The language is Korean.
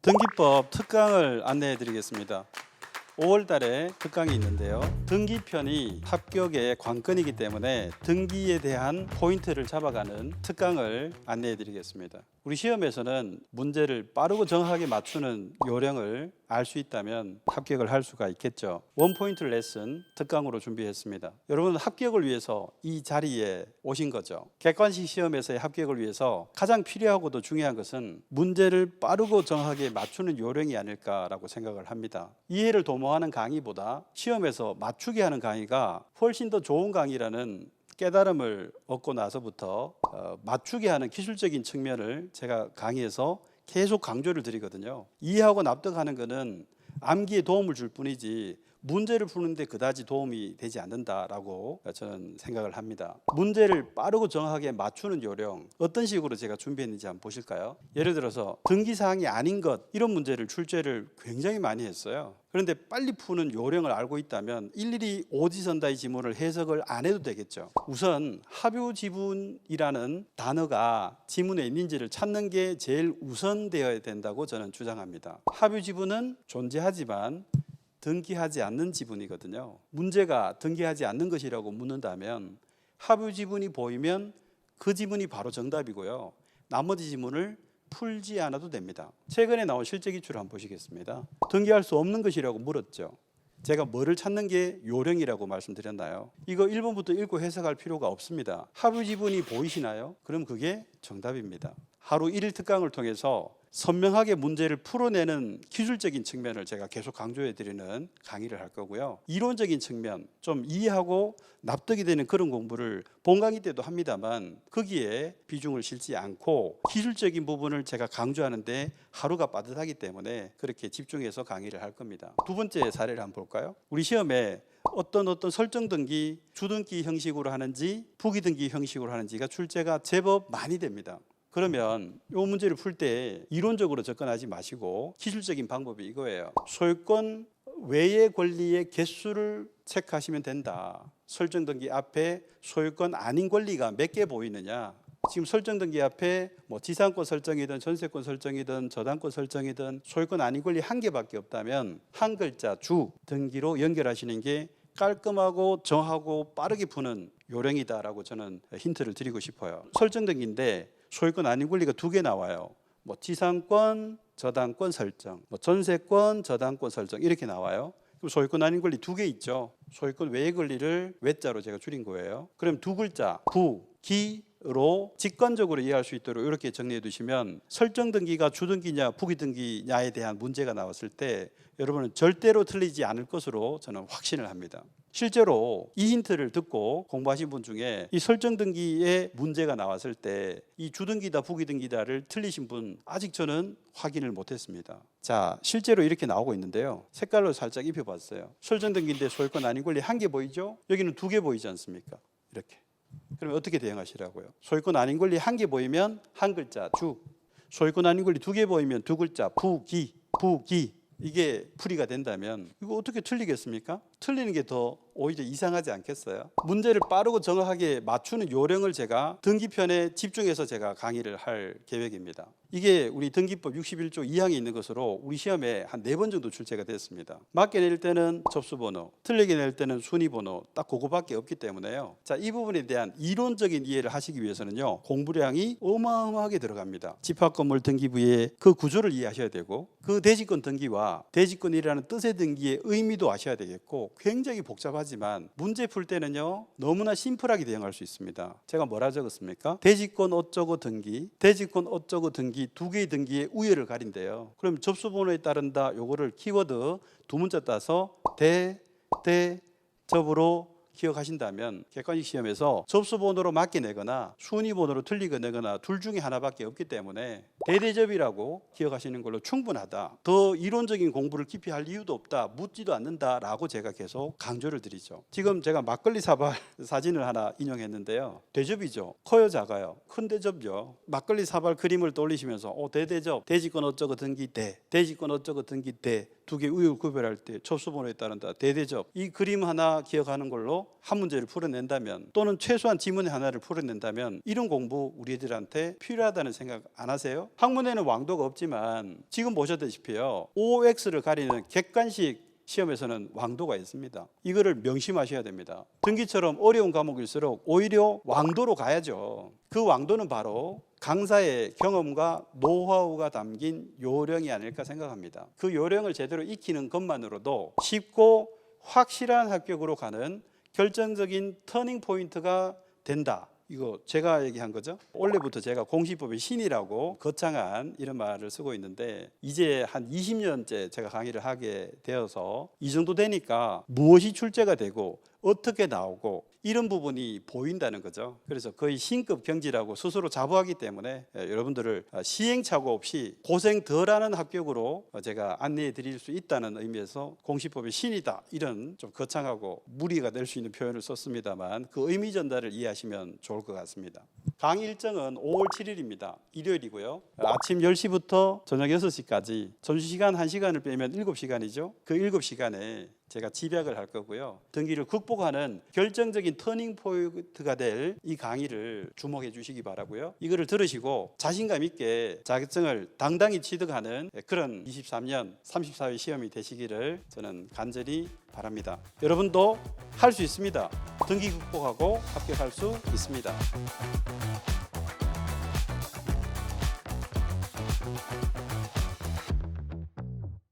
등기법 특강을 안내해 드리겠습니다. 5월 달에 특강이 있는데요. 등기편이 합격의 관건이기 때문에 등기에 대한 포인트를 잡아가는 특강을 안내해 드리겠습니다. 우리 시험에서는 문제를 빠르고 정확하게 맞추는 요령을 알 수 있다면 합격을 할 수가 있겠죠. 원포인트 레슨 특강으로 준비했습니다. 여러분 합격을 위해서 이 자리에 오신 거죠. 객관식 시험에서의 합격을 위해서 가장 필요하고도 중요한 것은 문제를 빠르고 정확하게 맞추는 요령이 아닐까라고 생각을 합니다. 이해를 도모하는 강의보다 시험에서 맞추게 하는 강의가 훨씬 더 좋은 강의라는 깨달음을 얻고 나서부터 맞추게 하는 기술적인 측면을 제가 강의에서 계속 강조를 드리거든요. 이해하고 납득하는 것은 암기에 도움을 줄 뿐이지 문제를 푸는데 그다지 도움이 되지 않는다라고 저는 생각을 합니다. 문제를 빠르고 정확하게 맞추는 요령 어떤 식으로 제가 준비했는지 한번 보실까요? 예를 들어서 등기사항이 아닌 것 이런 문제를 출제를 굉장히 많이 했어요. 그런데 빨리 푸는 요령을 알고 있다면 일일이 오지선다의 지문을 해석을 안 해도 되겠죠. 우선 합유지분이라는 단어가 지문에 있는지를 찾는 게 제일 우선되어야 된다고 저는 주장합니다. 합유지분은 존재하지만 등기하지 않는 지분이거든요. 문제가 등기하지 않는 것이라고 묻는다면 합유지분이 보이면 그 지분이 바로 정답이고요. 나머지 지문을 풀지 않아도 됩니다. 최근에 나온 실제 기출을 한번 보시겠습니다. 등기할 수 없는 것이라고 물었죠. 제가 뭐를 찾는 게 요령이라고 말씀드렸나요? 이거 1번부터 읽고 해석할 필요가 없습니다. 합유지분이 보이시나요? 그럼 그게 정답입니다. 하루 1일 특강을 통해서 선명하게 문제를 풀어내는 기술적인 측면을 제가 계속 강조해 드리는 강의를 할 거고요. 이론적인 측면, 좀 이해하고 납득이 되는 그런 공부를 본 강의 때도 합니다만 거기에 비중을 실지 않고 기술적인 부분을 제가 강조하는데 하루가 빠듯하기 때문에 그렇게 집중해서 강의를 할 겁니다. 두 번째 사례를 한번 볼까요? 우리 시험에 어떤 설정 등기, 주등기 형식으로 하는지 부기등기 형식으로 하는지가 출제가 제법 많이 됩니다. 그러면 이 문제를 풀 때 이론적으로 접근하지 마시고 기술적인 방법이 이거예요. 소유권 외의 권리의 개수를 체크하시면 된다. 설정 등기 앞에 소유권 아닌 권리가 몇 개 보이느냐. 지금 설정 등기 앞에 지상권 설정이든 전세권 설정이든 저당권 설정이든 소유권 아닌 권리 한 개밖에 없다면 한 글자 주 등기로 연결하시는 게 깔끔하고 정하고 빠르게 푸는 요령이다라고 저는 힌트를 드리고 싶어요. 설정 등기인데 소유권 아닌 권리가 두 개 나와요. 지상권, 저당권 설정, 전세권, 저당권 설정 이렇게 나와요. 그럼 소유권 아닌 권리 두 개 있죠. 소유권 외의 권리를 외자로 제가 줄인 거예요. 그럼 두 글자 부, 기로 직관적으로 이해할 수 있도록 이렇게 정리해 두시면 설정 등기가 주등기냐 부기등기냐에 대한 문제가 나왔을 때 여러분은 절대로 틀리지 않을 것으로 저는 확신을 합니다. 실제로 이 힌트를 듣고 공부하신 분 중에 이 설정 등기에 문제가 나왔을 때 이 주등기다 부기등기다를 틀리신 분 아직 저는 확인을 못했습니다. 자, 실제로 이렇게 나오고 있는데요. 색깔로 살짝 입혀봤어요. 설정 등기인데 소유권 아닌 권리 한 개 보이죠? 여기는 두 개 보이지 않습니까? 이렇게. 그러면 어떻게 대응하시라고요? 소유권 아닌 권리 한 개 보이면 한 글자 주, 소유권 아닌 권리 두 개 보이면 두 글자 부기. 이게 풀이가 된다면 이거 어떻게 틀리겠습니까? 틀리는 게 더 오히려 이상하지 않겠어요? 문제를 빠르고 정확하게 맞추는 요령을 제가 등기편에 집중해서 제가 강의를 할 계획입니다. 이게 우리 등기법 61조 2항에 있는 것으로 우리 시험에 한 4번 정도 출제가 됐습니다. 맞게 낼 때는 접수번호, 틀리게 낼 때는 순위번호 딱 그거밖에 없기 때문에요. 자, 이 부분에 대한 이론적인 이해를 하시기 위해서는요. 공부량이 어마어마하게 들어갑니다. 집합건물 등기부의 그 구조를 이해하셔야 되고 그 대지권 등기와 대지권이라는 뜻의 등기의 의미도 아셔야 되겠고 굉장히 복잡하지만 문제 풀 때는요 너무나 심플하게 대응할 수 있습니다. 제가 뭐라 적었습니까? 대지권 어쩌고 등기, 대지권 어쩌고 등기 두 개의 등기의 우열을 가린대요. 그럼 접수번호에 따른다 요거를 키워드 두 문자 따서 접으로 기억하신다면 객관식 시험에서 접수번호로 맞게 내거나 순위번호로 틀리게 내거나 둘 중에 하나밖에 없기 때문에 대대접이라고 기억하시는 걸로 충분하다. 더 이론적인 공부를 깊이 할 이유도 없다. 묻지도 않는다라고 제가 계속 강조를 드리죠. 지금 제가 막걸리 사발 사진을 하나 인용했는데요. 대접이죠. 커요 작아요? 큰 대접이죠. 막걸리 사발 그림을 떠올리시면서 대대접, 대지권 어쩌고 등기 대지권 어쩌고 등기 두 개 우유 구별할 때 첩수번호에 따른다, 대대접, 이 그림 하나 기억하는 걸로 한 문제를 풀어낸다면, 또는 최소한 지문 하나를 풀어낸다면 이런 공부 우리 애들한테 필요하다는 생각 안 하세요? 학문에는 왕도가 없지만 지금 보셨다시피요, OX를 가리는 객관식 시험에서는 왕도가 있습니다. 이거를 명심하셔야 됩니다. 등기처럼 어려운 과목일수록 오히려 왕도로 가야죠. 그 왕도는 바로 강사의 경험과 노하우가 담긴 요령이 아닐까 생각합니다. 그 요령을 제대로 익히는 것만으로도 쉽고 확실한 합격으로 가는 결정적인 터닝 포인트가 된다. 이거 제가 얘기한 거죠. 원래부터 제가 공시법의 신이라고 거창한 이런 말을 쓰고 있는데, 이제 한 20년째 제가 강의를 하게 되어서 이 정도 되니까 무엇이 출제가 되고 어떻게 나오고 이런 부분이 보인다는 거죠. 그래서 거의 신급 경지라고 스스로 자부하기 때문에 여러분들을 시행착오 없이 고생 덜하는 합격으로 제가 안내해 드릴 수 있다는 의미에서 공시법의 신이다, 이런 좀 거창하고 무리가 될 수 있는 표현을 썼습니다만 그 의미 전달을 이해하시면 좋을 것 같습니다. 강의 일정은 5월 7일입니다. 일요일이고요. 아침 10시부터 저녁 6시까지 점심시간 1시간을 빼면 7시간이죠. 그 7시간에 제가 집약을 할 거고요. 등기를 극복하는 결정적인 터닝 포인트가 될 이 강의를 주목해 주시기 바라고요. 이거를 들으시고 자신감 있게 자격증을 당당히 취득하는 그런 23년 34회 시험이 되시기를 저는 간절히 바랍니다. 여러분도 할 수 있습니다. 등기 극복하고 합격할 수 있습니다.